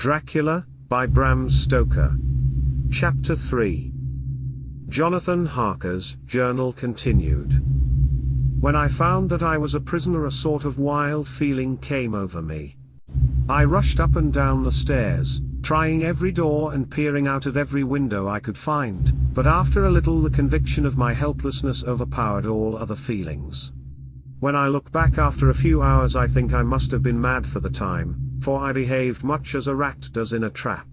Dracula, by Bram Stoker. Chapter 3. Jonathan Harker's journal continued. When I found that I was a prisoner, a sort of wild feeling came over me. I rushed up and down the stairs, trying every door and peering out of every window I could find, but after a little the conviction of my helplessness overpowered all other feelings. When I look back after a few hours, I think I must have been mad for the time, for I behaved much as a rat does in a trap.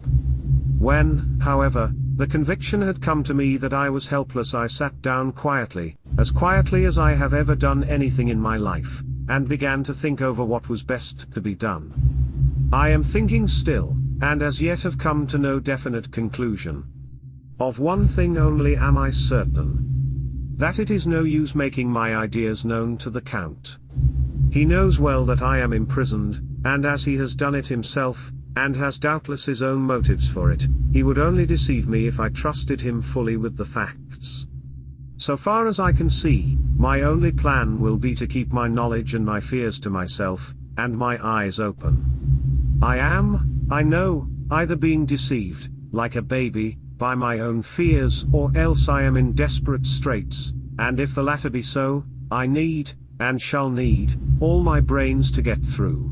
When, however, the conviction had come to me that I was helpless, I sat down quietly as I have ever done anything in my life, and began to think over what was best to be done. I am thinking still, and as yet have come to no definite conclusion. Of one thing only am I certain: that it is no use making my ideas known to the Count. He knows well that I am imprisoned, and as he has done it himself, and has doubtless his own motives for it, he would only deceive me if I trusted him fully with the facts. So far as I can see, my only plan will be to keep my knowledge and my fears to myself, and my eyes open. I am, I know, either being deceived, like a baby, by my own fears, or else I am in desperate straits, and if the latter be so, I need, and shall need, all my brains to get through.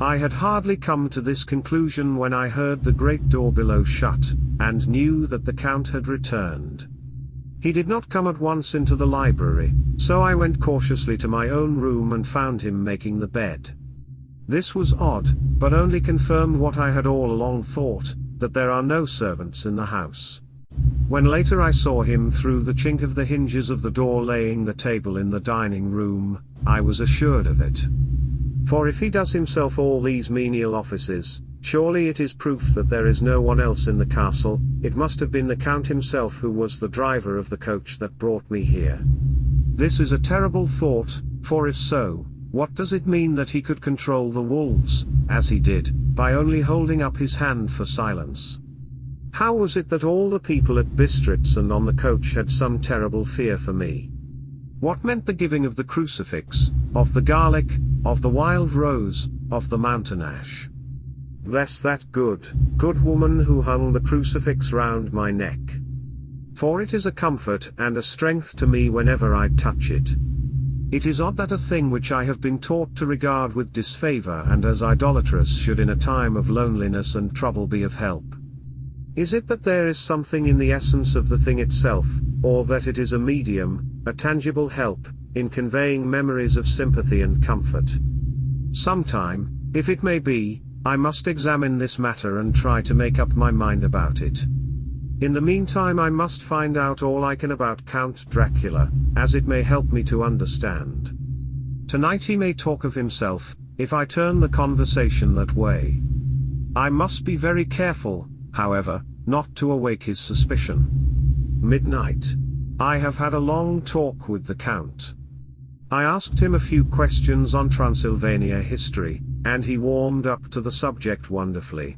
I had hardly come to this conclusion when I heard the great door below shut, and knew that the Count had returned. He did not come at once into the library, so I went cautiously to my own room and found him making the bed. This was odd, but only confirmed what I had all along thought, that there are no servants in the house. When later I saw him through the chink of the hinges of the door laying the table in the dining room, I was assured of it. For if he does himself all these menial offices, surely it is proof that there is no one else in the castle. It must have been the Count himself who was the driver of the coach that brought me here. This is a terrible thought, for if so, what does it mean that he could control the wolves, as he did, by only holding up his hand for silence? How was it that all the people at Bistritz and on the coach had some terrible fear for me? What meant the giving of the crucifix, of the garlic, of the wild rose, of the mountain ash? Bless that good woman who hung the crucifix round my neck. For it is a comfort and a strength to me whenever I touch it. It is odd that a thing which I have been taught to regard with disfavor and as idolatrous should in a time of loneliness and trouble be of help. Is it that there is something in the essence of the thing itself, or that it is a medium, a tangible help, in conveying memories of sympathy and comfort? Sometime, if it may be, I must examine this matter and try to make up my mind about it. In the meantime I must find out all I can about Count Dracula, as it may help me to understand. Tonight he may talk of himself, if I turn the conversation that way. I must be very careful, however, not to awake his suspicion. Midnight. I have had a long talk with the Count. I asked him a few questions on Transylvania history, and he warmed up to the subject wonderfully.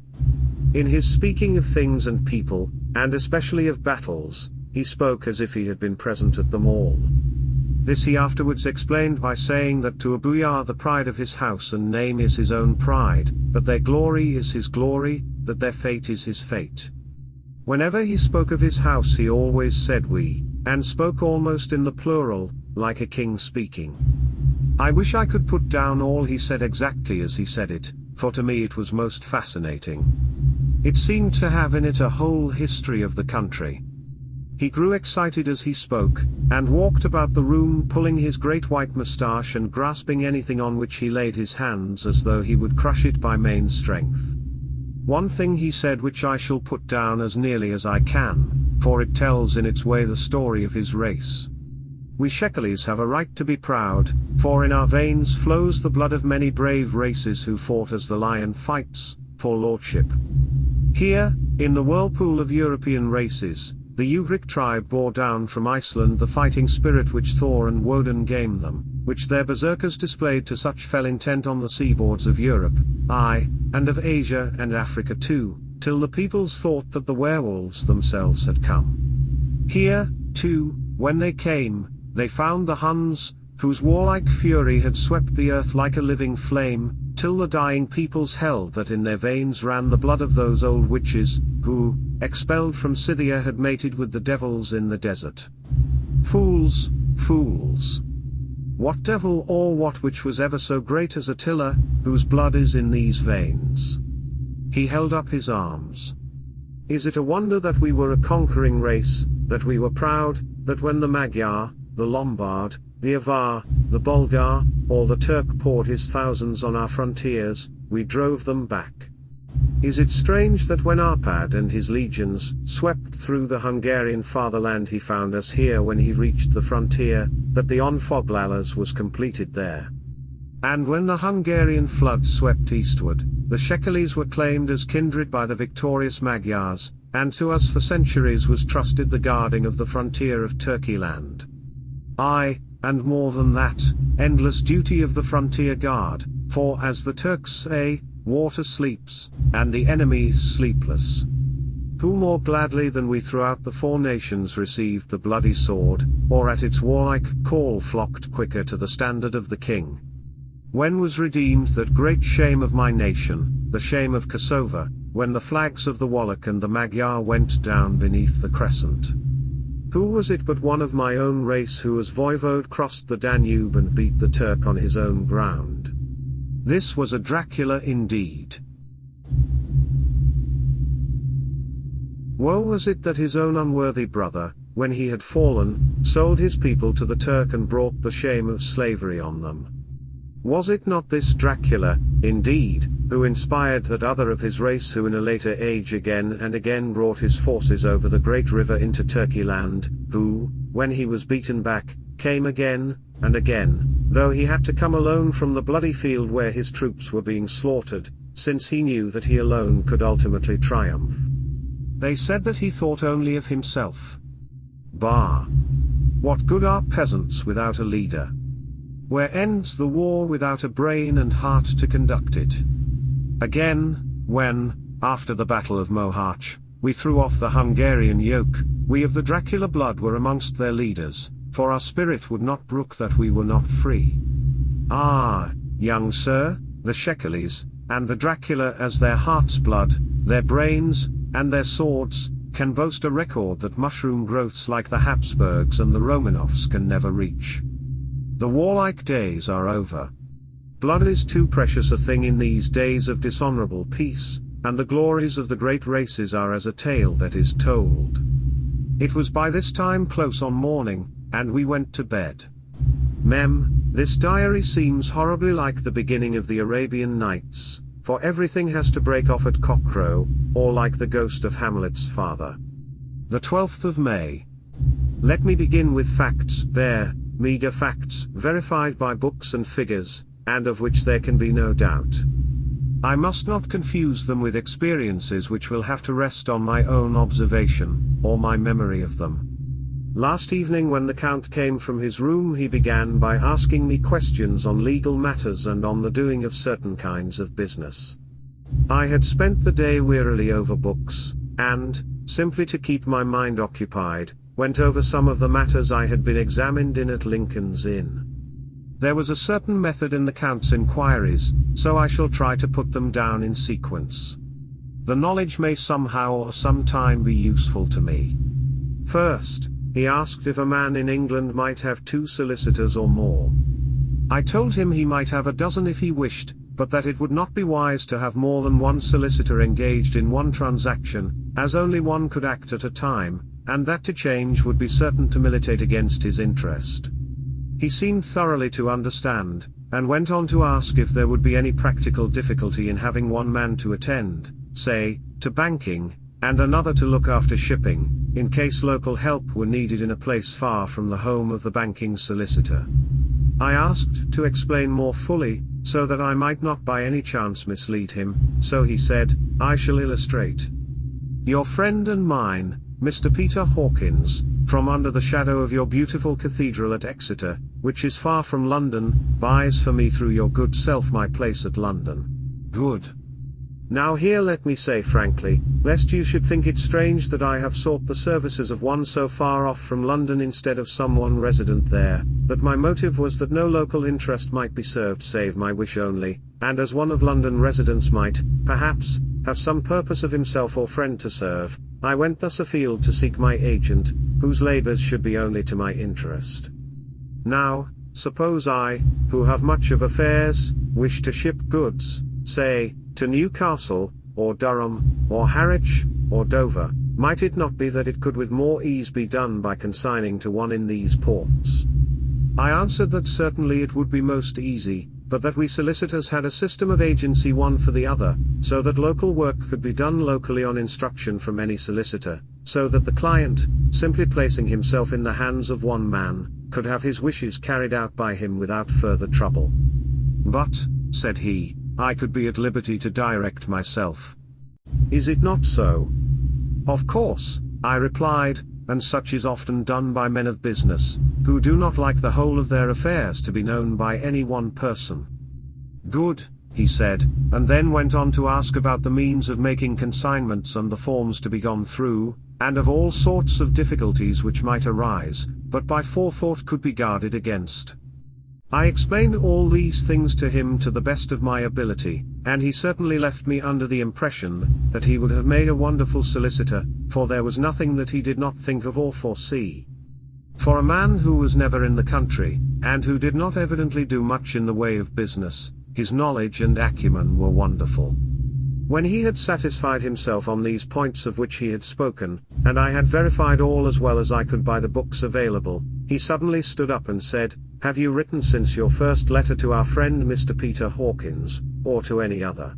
In his speaking of things and people, and especially of battles, he spoke as if he had been present at them all. This he afterwards explained by saying that to a boyar the pride of his house and name is his own pride, that their glory is his glory, that their fate is his fate. Whenever he spoke of his house he always said we, and spoke almost in the plural, like a king speaking. I wish I could put down all he said exactly as he said it, for to me it was most fascinating. It seemed to have in it a whole history of the country. He grew excited as he spoke, and walked about the room pulling his great white moustache and grasping anything on which he laid his hands as though he would crush it by main strength. One thing he said which I shall put down as nearly as I can, for it tells in its way the story of his race. We Shekelis have a right to be proud, for in our veins flows the blood of many brave races who fought as the lion fights, for lordship. Here, in the whirlpool of European races, the Ugric tribe bore down from Iceland the fighting spirit which Thor and Woden gave them, which their berserkers displayed to such fell intent on the seaboards of Europe, aye, and of Asia and Africa too, till the peoples thought that the werewolves themselves had come. Here, too, when they came, they found the Huns, whose warlike fury had swept the earth like a living flame, till the dying peoples held that in their veins ran the blood of those old witches, who, expelled from Scythia, had mated with the devils in the desert. Fools, fools! What devil or what witch was ever so great as Attila, whose blood is in these veins? He held up his arms. Is it a wonder that we were a conquering race, that we were proud, that when the Magyar, the Lombard, the Avar, the Bulgar, or the Turk poured his thousands on our frontiers, we drove them back? Is it strange that when Arpad and his legions swept through the Hungarian fatherland he found us here when he reached the frontier, that the Onfoglalas was completed there? And when the Hungarian flood swept eastward, the Shekelis were claimed as kindred by the victorious Magyars, and to us for centuries was trusted the guarding of the frontier of Turkeyland. Aye, and more than that, endless duty of the frontier guard, for as the Turks say, water sleeps, and the enemy is sleepless. Who more gladly than we throughout the four nations received the bloody sword, or at its warlike call flocked quicker to the standard of the king? When was redeemed that great shame of my nation, the shame of Kosovo, when the flags of the Wallach and the Magyar went down beneath the crescent? Who was it but one of my own race who as voivode crossed the Danube and beat the Turk on his own ground? This was a Dracula indeed. Woe was it that his own unworthy brother, when he had fallen, sold his people to the Turk and brought the shame of slavery on them. Was it not this Dracula, indeed, who inspired that other of his race who in a later age again and again brought his forces over the great river into Turkeyland, who, when he was beaten back, came again, and again, though he had to come alone from the bloody field where his troops were being slaughtered, since he knew that he alone could ultimately triumph? They said that he thought only of himself. Bah! What good are peasants without a leader? Where ends the war without a brain and heart to conduct it? Again, when, after the Battle of Mohacs, we threw off the Hungarian yoke, we of the Dracula blood were amongst their leaders, for our spirit would not brook that we were not free. Ah, young sir, the Shekelis, and the Dracula as their heart's blood, their brains, and their swords, can boast a record that mushroom growths like the Habsburgs and the Romanovs can never reach. The warlike days are over. Blood is too precious a thing in these days of dishonorable peace, and the glories of the great races are as a tale that is told. It was by this time close on morning, and we went to bed. This diary seems horribly like the beginning of the Arabian Nights, for everything has to break off at cockcrow, or like the ghost of Hamlet's father. The 12th of May. Let me begin with facts, bare, meager facts, verified by books and figures, and of which there can be no doubt. I must not confuse them with experiences which will have to rest on my own observation, or my memory of them. Last evening when the Count came from his room he began by asking me questions on legal matters and on the doing of certain kinds of business. I had spent the day wearily over books, and, simply to keep my mind occupied, went over some of the matters I had been examined in at Lincoln's Inn. There was a certain method in the Count's inquiries, so I shall try to put them down in sequence. The knowledge may somehow or sometime be useful to me. First, he asked if a man in England might have 2 solicitors or more. I told him he might have a dozen if he wished, but that it would not be wise to have more than one solicitor engaged in one transaction, as only one could act at a time, and that to change would be certain to militate against his interest. He seemed thoroughly to understand, and went on to ask if there would be any practical difficulty in having one man to attend, say, to banking, and another to look after shipping, in case local help were needed in a place far from the home of the banking solicitor. I asked to explain more fully, so that I might not by any chance mislead him, so he said, "I shall illustrate. Your friend and mine, Mr. Peter Hawkins, from under the shadow of your beautiful cathedral at Exeter, which is far from London, buys for me through your good self my place at London." Good. Now here let me say frankly, lest you should think it strange that I have sought the services of one so far off from London instead of someone resident there, that my motive was that no local interest might be served save my wish only, and as one of London residents might, perhaps, have some purpose of himself or friend to serve, I went thus afield to seek my agent, whose labours should be only to my interest. Now, suppose I, who have much of affairs, wish to ship goods, say, to Newcastle, or Durham, or Harwich, or Dover, might it not be that it could with more ease be done by consigning to one in these ports? I answered that certainly it would be most easy, but that we solicitors had a system of agency one for the other, so that local work could be done locally on instruction from any solicitor, so that the client, simply placing himself in the hands of one man, could have his wishes carried out by him without further trouble. But, said he, I could be at liberty to direct myself. Is it not so? Of course, I replied, and such is often done by men of business, who do not like the whole of their affairs to be known by any one person. Good, he said, and then went on to ask about the means of making consignments and the forms to be gone through, and of all sorts of difficulties which might arise, but by forethought could be guarded against. I explained all these things to him to the best of my ability, and he certainly left me under the impression that he would have made a wonderful solicitor, for there was nothing that he did not think of or foresee. For a man who was never in the country, and who did not evidently do much in the way of business, his knowledge and acumen were wonderful. When he had satisfied himself on these points of which he had spoken, and I had verified all as well as I could by the books available, he suddenly stood up and said, "Have you written since your first letter to our friend Mr. Peter Hawkins, or to any other?"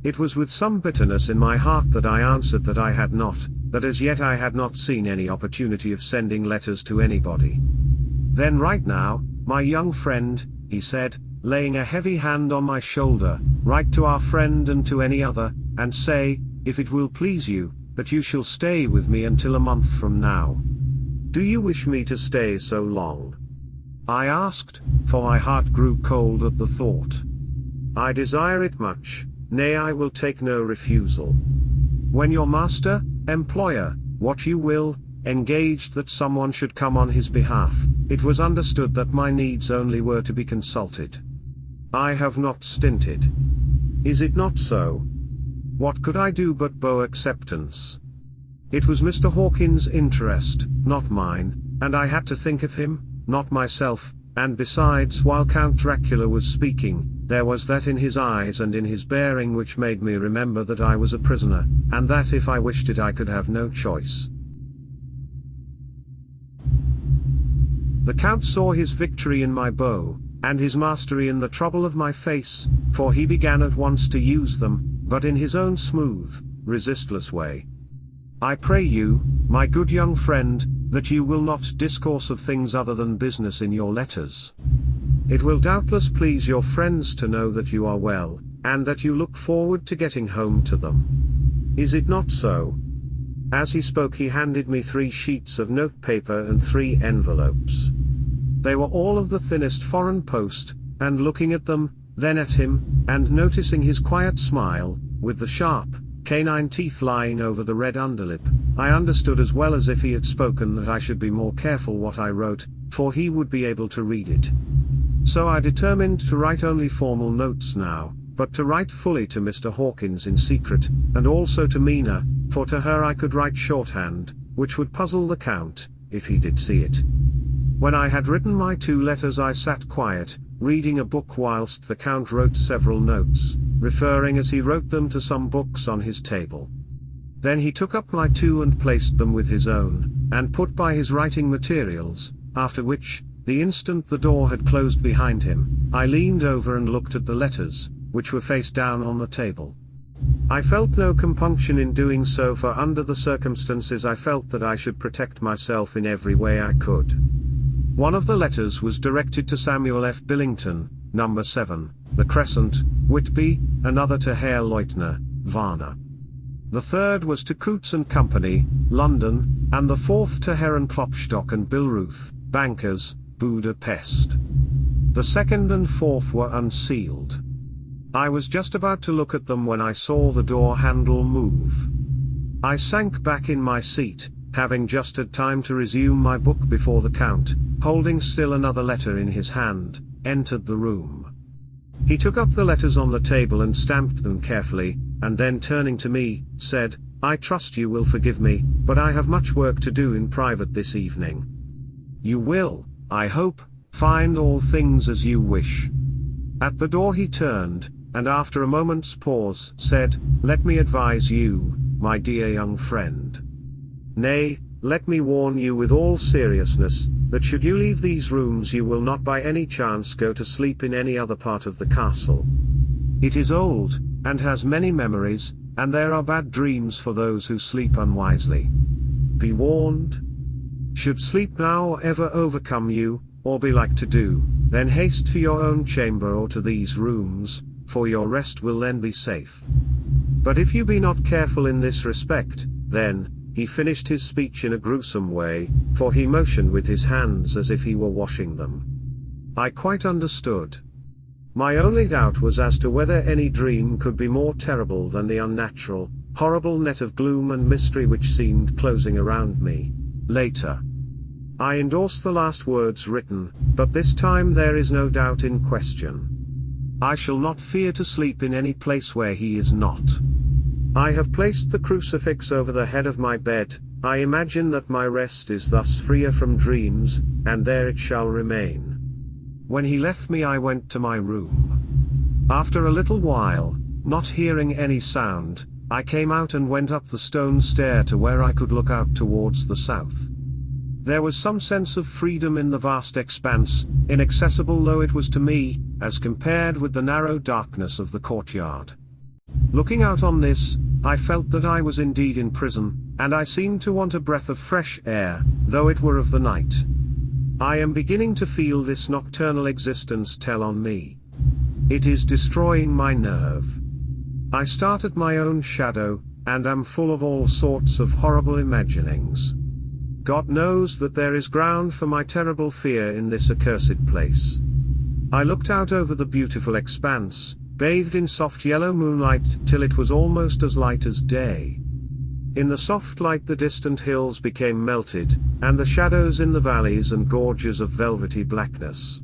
It was with some bitterness in my heart that I answered that I had not, that as yet I had not seen any opportunity of sending letters to anybody. "Then write now, my young friend," he said, laying a heavy hand on my shoulder, "write to our friend and to any other, and say, if it will please you, that you shall stay with me until a month from now." "Do you wish me to stay so long?" I asked, for my heart grew cold at the thought. "I desire it much, nay, I will take no refusal. When your master, employer, what you will, engaged that someone should come on his behalf, it was understood that my needs only were to be consulted. I have not stinted. Is it not so? What could I do but bow acceptance? It was Mr. Hawkins' interest, not mine, and I had to think of him, not myself, and besides, while Count Dracula was speaking, there was that in his eyes and in his bearing which made me remember that I was a prisoner, and that if I wished it I could have no choice. The Count saw his victory in my bow, and his mastery in the trouble of my face, for he began at once to use them, but in his own smooth, resistless way. "I pray you, my good young friend, that you will not discourse of things other than business in your letters. It will doubtless please your friends to know that you are well, and that you look forward to getting home to them. Is it not so?" As he spoke he handed me 3 sheets of notepaper and 3 envelopes. They were all of the thinnest foreign post, and looking at them, then at him, and noticing his quiet smile, with the sharp, canine teeth lying over the red underlip, I understood as well as if he had spoken that I should be more careful what I wrote, for he would be able to read it. So I determined to write only formal notes now, but to write fully to Mr. Hawkins in secret, and also to Mina, for to her I could write shorthand, which would puzzle the Count, if he did see it. When I had written my 2 letters I sat quiet, reading a book whilst the Count wrote several notes, referring as he wrote them to some books on his table. Then he took up my 2 and placed them with his own, and put by his writing materials, after which, the instant the door had closed behind him, I leaned over and looked at the letters, which were face down on the table. I felt no compunction in doing so, for under the circumstances I felt that I should protect myself in every way I could. One of the letters was directed to Samuel F. Billington, number 7, The Crescent, Whitby, another to Herr Leutner, Varna. The third was to Coutts and Company, London, and the fourth to Heron Klopstock and Billruth, bankers, Budapest. The second and fourth were unsealed. I was just about to look at them when I saw the door handle move. I sank back in my seat, having just had time to resume my book before the Count, holding still another letter in his hand, entered the room. He took up the letters on the table and stamped them carefully, and then turning to me, said, "I trust you will forgive me, but I have much work to do in private this evening. You will, I hope, find all things as you wish." At the door he turned, and after a moment's pause, said, "Let me advise you, my dear young friend. Nay, let me warn you with all seriousness, that should you leave these rooms you will not by any chance go to sleep in any other part of the castle. It is old, and has many memories, and there are bad dreams for those who sleep unwisely. Be warned. Should sleep now ever overcome you, or be like to do, then haste to your own chamber or to these rooms, for your rest will then be safe. But if you be not careful in this respect, then," he finished his speech in a gruesome way, for he motioned with his hands as if he were washing them. I quite understood. My only doubt was as to whether any dream could be more terrible than the unnatural, horrible net of gloom and mystery which seemed closing around me. Later, I endorse the last words written, but this time there is no doubt in question. I shall not fear to sleep in any place where he is not. I have placed the crucifix over the head of my bed. I imagine that my rest is thus freer from dreams, and there it shall remain. When he left me I went to my room. After a little while, not hearing any sound, I came out and went up the stone stair to where I could look out towards the south. There was some sense of freedom in the vast expanse, inaccessible though it was to me, as compared with the narrow darkness of the courtyard. Looking out on this, I felt that I was indeed in prison, and I seemed to want a breath of fresh air, though it were of the night. I am beginning to feel this nocturnal existence tell on me. It is destroying my nerve. I start at my own shadow, and am full of all sorts of horrible imaginings. God knows that there is ground for my terrible fear in this accursed place. I looked out over the beautiful expanse, bathed in soft yellow moonlight till it was almost as light as day. In the soft light the distant hills became melted, and the shadows in the valleys and gorges of velvety blackness.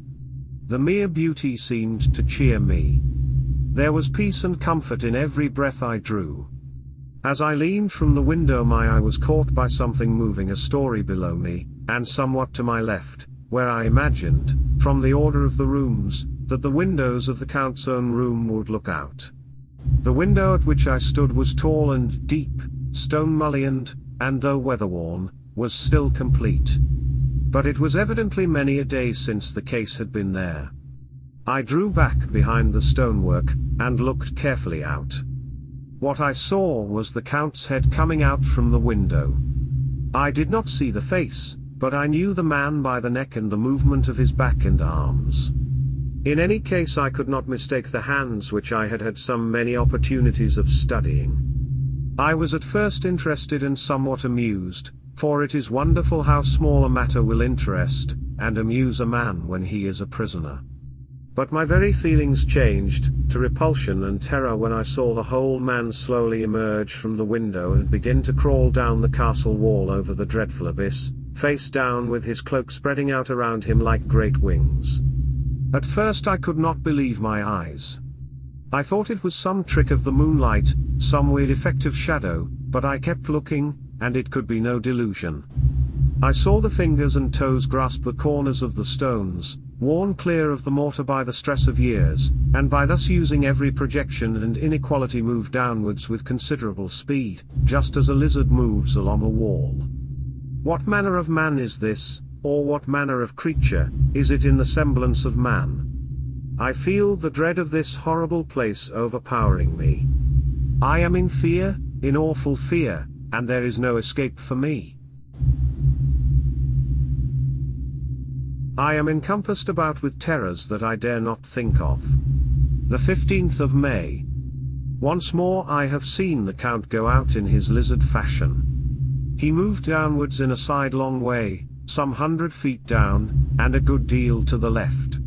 The mere beauty seemed to cheer me. There was peace and comfort in every breath I drew. As I leaned from the window my eye was caught by something moving a story below me, and somewhat to my left, where I imagined, from the order of the rooms, that the windows of the Count's own room would look out. The window at which I stood was tall and deep, stone-mullioned, and though weather-worn, was still complete. But it was evidently many a day since the case had been there. I drew back behind the stonework, and looked carefully out. What I saw was the Count's head coming out from the window. I did not see the face, but I knew the man by the neck and the movement of his back and arms. In any case I could not mistake the hands which I had had so many opportunities of studying. I was at first interested and somewhat amused, for it is wonderful how small a matter will interest and amuse a man when he is a prisoner. But my very feelings changed to repulsion and terror when I saw the whole man slowly emerge from the window and begin to crawl down the castle wall over the dreadful abyss, face down with his cloak spreading out around him like great wings. At first I could not believe my eyes. I thought it was some trick of the moonlight, some weird effect of shadow, but I kept looking, and it could be no delusion. I saw the fingers and toes grasp the corners of the stones, worn clear of the mortar by the stress of years, and by thus using every projection and inequality move downwards with considerable speed, just as a lizard moves along a wall. What manner of man is this, or what manner of creature is it in the semblance of man? I feel the dread of this horrible place overpowering me. I am in fear, in awful fear, and there is no escape for me. I am encompassed about with terrors that I dare not think of. The 15th of May. Once more I have seen the Count go out in his lizard fashion. He moved downwards in a sidelong way, some 100 feet down, and a good deal to the left.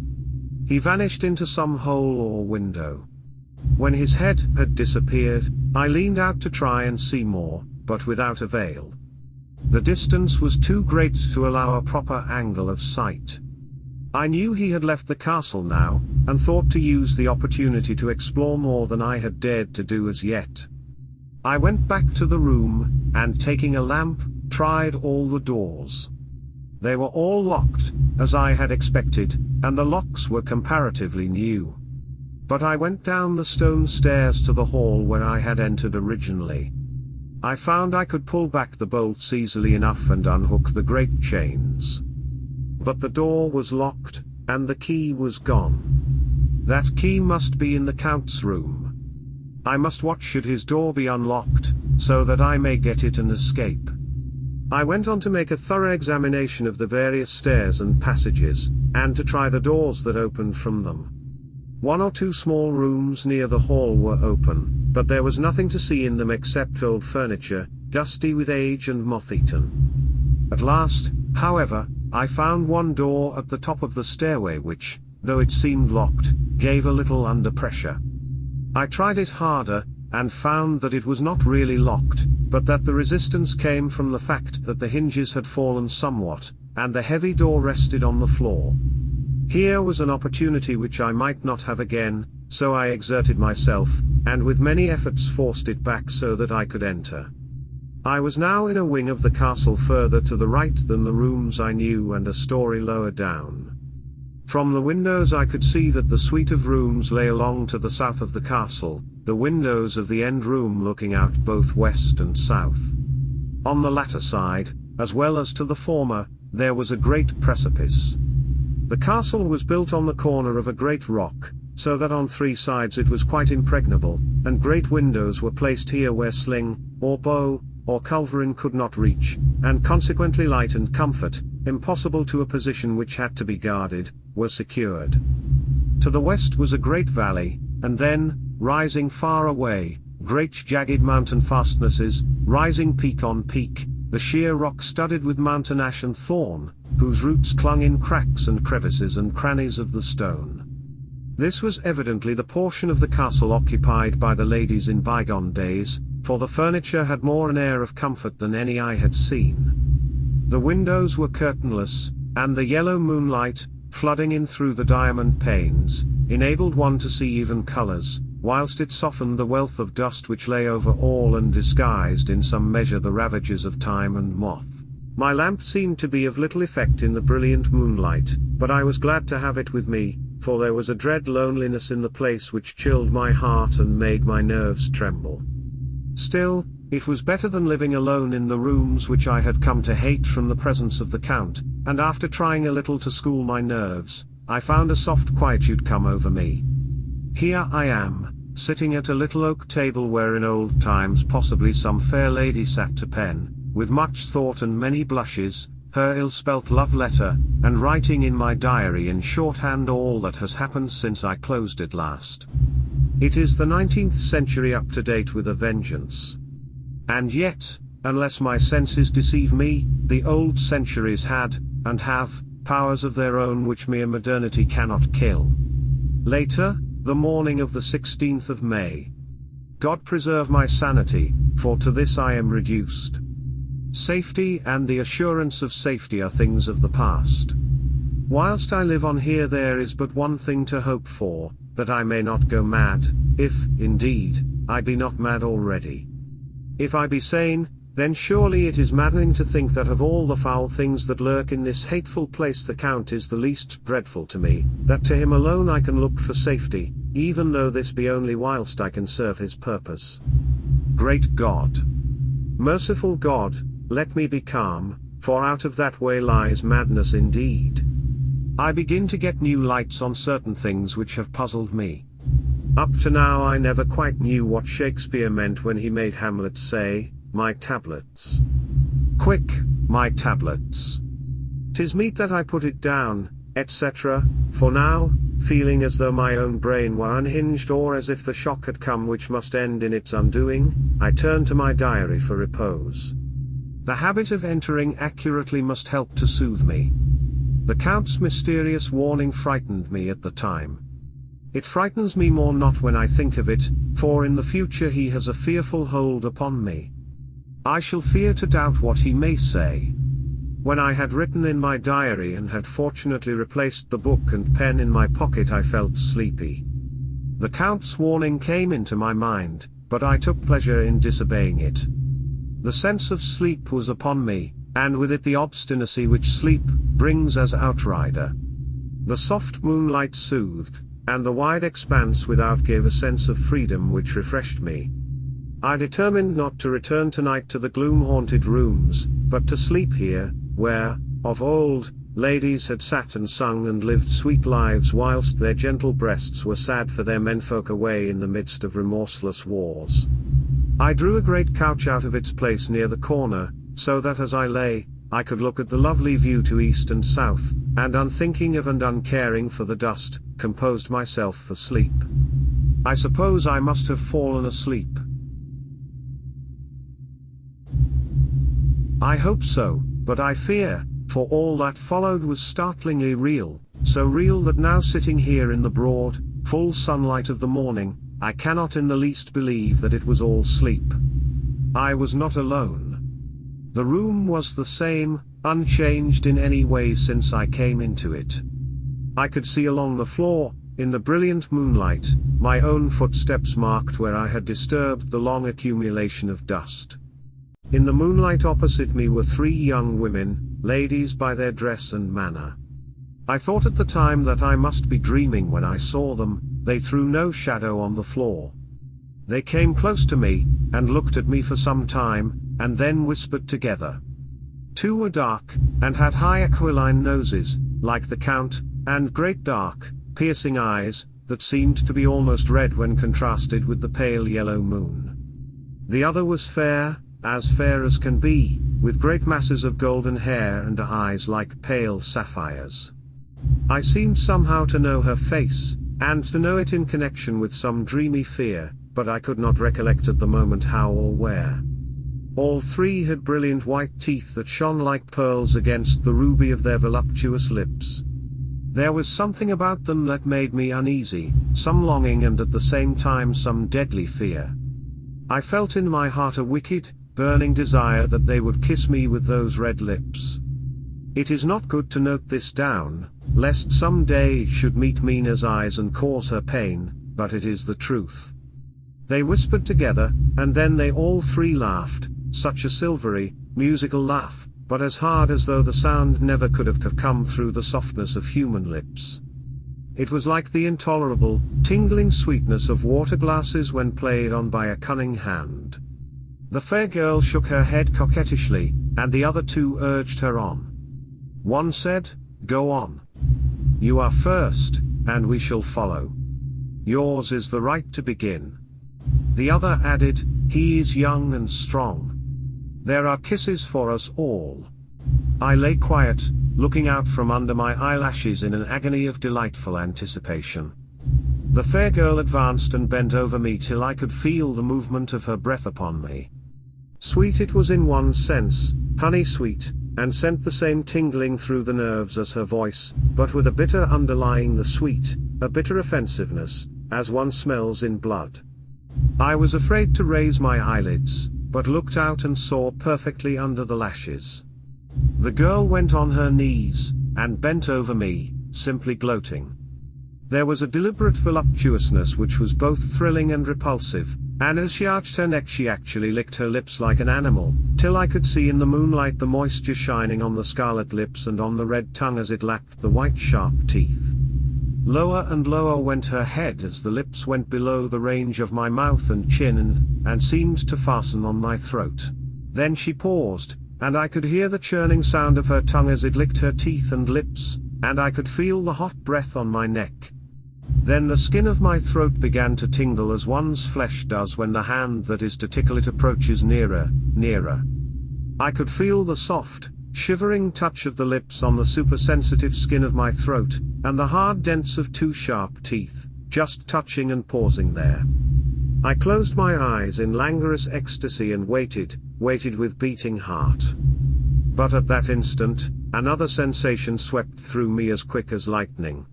He vanished into some hole or window. When his head had disappeared, I leaned out to try and see more, but without avail. The distance was too great to allow a proper angle of sight. I knew he had left the castle now, and thought to use the opportunity to explore more than I had dared to do as yet. I went back to the room, and taking a lamp, tried all the doors. They were all locked, as I had expected, and the locks were comparatively new. But I went down the stone stairs to the hall where I had entered originally. I found I could pull back the bolts easily enough and unhook the great chains. But the door was locked, and the key was gone. That key must be in the Count's room. I must watch should his door be unlocked, so that I may get it and escape. I went on to make a thorough examination of the various stairs and passages, and to try the doors that opened from them. 1 or 2 small rooms near the hall were open, but there was nothing to see in them except old furniture, dusty with age and moth-eaten. At last, however, I found one door at the top of the stairway which, though it seemed locked, gave a little under pressure. I tried it harder, and found that it was not really locked, but that the resistance came from the fact that the hinges had fallen somewhat, and the heavy door rested on the floor. Here was an opportunity which I might not have again, so I exerted myself, and with many efforts forced it back so that I could enter. I was now in a wing of the castle further to the right than the rooms I knew and a story lower down. From the windows I could see that the suite of rooms lay along to the south of the castle, the windows of the end room looking out both west and south. On the latter side, as well as to the former, there was a great precipice. The castle was built on the corner of a great rock, so that on 3 sides it was quite impregnable, and great windows were placed here where sling, or bow, or culverin could not reach, and consequently light and comfort, impossible to a position which had to be guarded, were secured. To the west was a great valley, and then, rising far away, great jagged mountain fastnesses, rising peak on peak, the sheer rock studded with mountain ash and thorn, whose roots clung in cracks and crevices and crannies of the stone. This was evidently the portion of the castle occupied by the ladies in bygone days, for the furniture had more an air of comfort than any I had seen. The windows were curtainless, and the yellow moonlight, flooding in through the diamond panes, enabled one to see even colors, whilst it softened the wealth of dust which lay over all and disguised in some measure the ravages of time and moth. My lamp seemed to be of little effect in the brilliant moonlight, but I was glad to have it with me, for there was a dread loneliness in the place which chilled my heart and made my nerves tremble. Still, it was better than living alone in the rooms which I had come to hate from the presence of the Count, and after trying a little to school my nerves, I found a soft quietude come over me. Here I am, sitting at a little oak table where in old times possibly some fair lady sat to pen, with much thought and many blushes, her ill-spelt love letter, and writing in my diary in shorthand all that has happened since I closed it last. It is the 19th century up to date with a vengeance. And yet, unless my senses deceive me, the old centuries had, and have, powers of their own which mere modernity cannot kill. Later, the morning of the 16th of May. God preserve my sanity, for to this I am reduced. Safety and the assurance of safety are things of the past. Whilst I live on here there is but one thing to hope for, that I may not go mad, if, indeed, I be not mad already. If I be sane, then surely it is maddening to think that of all the foul things that lurk in this hateful place the Count is the least dreadful to me, that to him alone I can look for safety, even though this be only whilst I can serve his purpose. Great God! Merciful God, let me be calm, for out of that way lies madness indeed. I begin to get new lights on certain things which have puzzled me. Up to now I never quite knew what Shakespeare meant when he made Hamlet say, "My tablets. Quick, my tablets. 'Tis meet that I put it down," etc., for now, feeling as though my own brain were unhinged or as if the shock had come which must end in its undoing, I turn to my diary for repose. The habit of entering accurately must help to soothe me. The Count's mysterious warning frightened me at the time. It frightens me more not when I think of it, for in the future he has a fearful hold upon me. I shall fear to doubt what he may say. When I had written in my diary and had fortunately replaced the book and pen in my pocket, I felt sleepy. The Count's warning came into my mind, but I took pleasure in disobeying it. The sense of sleep was upon me, and with it the obstinacy which sleep brings as outrider. The soft moonlight soothed, and the wide expanse without gave a sense of freedom which refreshed me. I determined not to return tonight to the gloom-haunted rooms, but to sleep here, where, of old, ladies had sat and sung and lived sweet lives whilst their gentle breasts were sad for their menfolk away in the midst of remorseless wars. I drew a great couch out of its place near the corner, so that as I lay, I could look at the lovely view to east and south, and unthinking of and uncaring for the dust, composed myself for sleep. I suppose I must have fallen asleep. I hope so, but I fear, for all that followed was startlingly real, so real that now sitting here in the broad, full sunlight of the morning, I cannot in the least believe that it was all sleep. I was not alone. The room was the same, unchanged in any way since I came into it. I could see along the floor, in the brilliant moonlight, my own footsteps marked where I had disturbed the long accumulation of dust. In the moonlight opposite me were 3 young women, ladies by their dress and manner. I thought at the time that I must be dreaming when I saw them. They threw no shadow on the floor. They came close to me, and looked at me for some time, and then whispered together. 2 were dark, and had high aquiline noses, like the Count, and great dark, piercing eyes, that seemed to be almost red when contrasted with the pale yellow moon. The other was fair as can be, with great masses of golden hair and eyes like pale sapphires. I seemed somehow to know her face, and to know it in connection with some dreamy fear, but I could not recollect at the moment how or where. All 3 had brilliant white teeth that shone like pearls against the ruby of their voluptuous lips. There was something about them that made me uneasy, some longing and at the same time some deadly fear. I felt in my heart a wicked, burning desire that they would kiss me with those red lips. It is not good to note this down, lest some day it should meet Mina's eyes and cause her pain, but it is the truth. They whispered together, and then they all 3 laughed, such a silvery, musical laugh, but as hard as though the sound never could have come through the softness of human lips. It was like the intolerable, tingling sweetness of water glasses when played on by a cunning hand. The fair girl shook her head coquettishly, and the other 2 urged her on. One said, "Go on. You are first, and we shall follow. Yours is the right to begin." The other added, "He is young and strong. There are kisses for us all." I lay quiet, looking out from under my eyelashes in an agony of delightful anticipation. The fair girl advanced and bent over me till I could feel the movement of her breath upon me. Sweet it was in one sense, honey sweet, and sent the same tingling through the nerves as her voice, but with a bitter underlying the sweet, a bitter offensiveness, as one smells in blood. I was afraid to raise my eyelids, but looked out and saw perfectly under the lashes. The girl went on her knees, and bent over me, simply gloating. There was a deliberate voluptuousness which was both thrilling and repulsive, and as she arched her neck she actually licked her lips like an animal, till I could see in the moonlight the moisture shining on the scarlet lips and on the red tongue as it lacked the white sharp teeth. Lower and lower went her head as the lips went below the range of my mouth and chin and seemed to fasten on my throat. Then she paused, and I could hear the churning sound of her tongue as it licked her teeth and lips, and I could feel the hot breath on my neck. Then the skin of my throat began to tingle as one's flesh does when the hand that is to tickle it approaches nearer, nearer. I could feel the soft, shivering touch of the lips on the supersensitive skin of my throat, and the hard dents of 2 sharp teeth, just touching and pausing there. I closed my eyes in languorous ecstasy and waited with beating heart. But at that instant, another sensation swept through me as quick as lightning.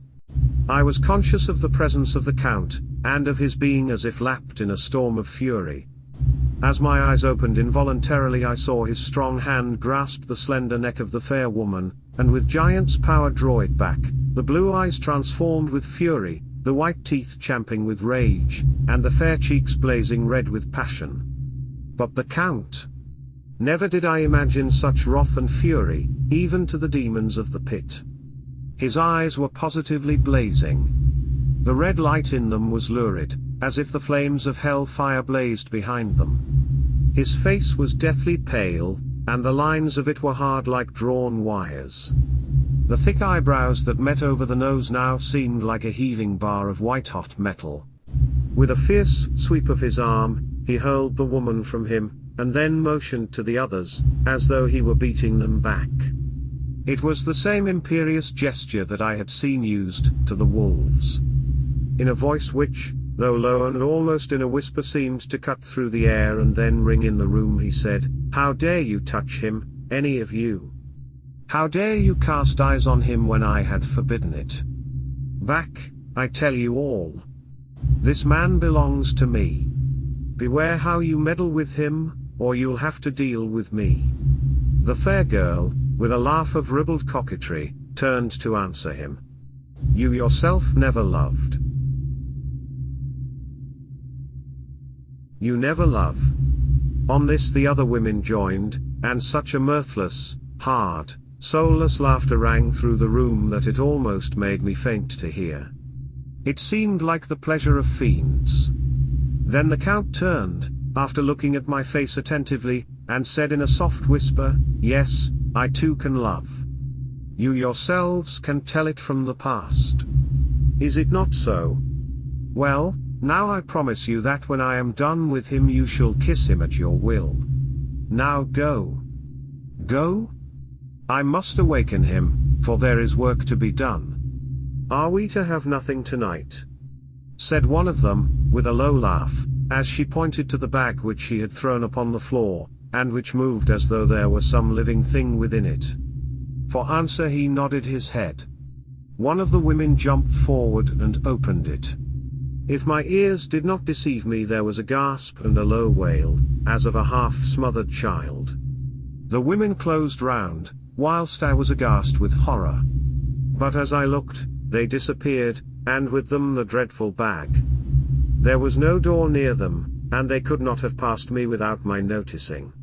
I was conscious of the presence of the Count, and of his being as if lapped in a storm of fury. As my eyes opened involuntarily, I saw his strong hand grasp the slender neck of the fair woman, and with giant's power draw it back, the blue eyes transformed with fury, the white teeth champing with rage, and the fair cheeks blazing red with passion. But the Count? Never did I imagine such wrath and fury, even to the demons of the pit. His eyes were positively blazing. The red light in them was lurid, as if the flames of hell fire blazed behind them. His face was deathly pale, and the lines of it were hard like drawn wires. The thick eyebrows that met over the nose now seemed like a heaving bar of white-hot metal. With a fierce sweep of his arm, he hurled the woman from him, and then motioned to the others, as though he were beating them back. It was the same imperious gesture that I had seen used to the wolves. In a voice which, though low and almost in a whisper, seemed to cut through the air and then ring in the room, he said, "How dare you touch him, any of you? How dare you cast eyes on him when I had forbidden it? Back, I tell you all. This man belongs to me. Beware how you meddle with him, or you'll have to deal with me." The fair girl, with a laugh of ribald coquetry, turned to answer him. "You yourself never loved. You never love." On this the other women joined, and such a mirthless, hard, soulless laughter rang through the room that it almost made me faint to hear. It seemed like the pleasure of fiends. Then the Count turned, after looking at my face attentively, and said in a soft whisper, "Yes, I too can love. You yourselves can tell it from the past. Is it not so? Well, now I promise you that when I am done with him you shall kiss him at your will. Now go. Go? I must awaken him, for there is work to be done." "Are we to have nothing tonight?" said one of them, with a low laugh, as she pointed to the bag which he had thrown upon the floor, and which moved as though there were some living thing within it. For answer he nodded his head. One of the women jumped forward and opened it. If my ears did not deceive me, there was a gasp and a low wail, as of a half-smothered child. The women closed round, whilst I was aghast with horror. But as I looked, they disappeared, and with them the dreadful bag. There was no door near them, and they could not have passed me without my noticing.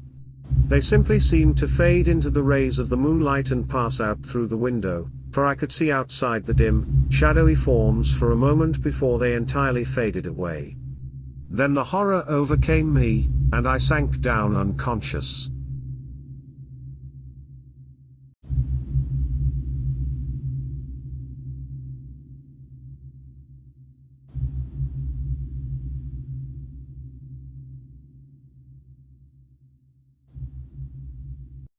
They simply seemed to fade into the rays of the moonlight and pass out through the window, for I could see outside the dim, shadowy forms for a moment before they entirely faded away. Then the horror overcame me, and I sank down unconscious.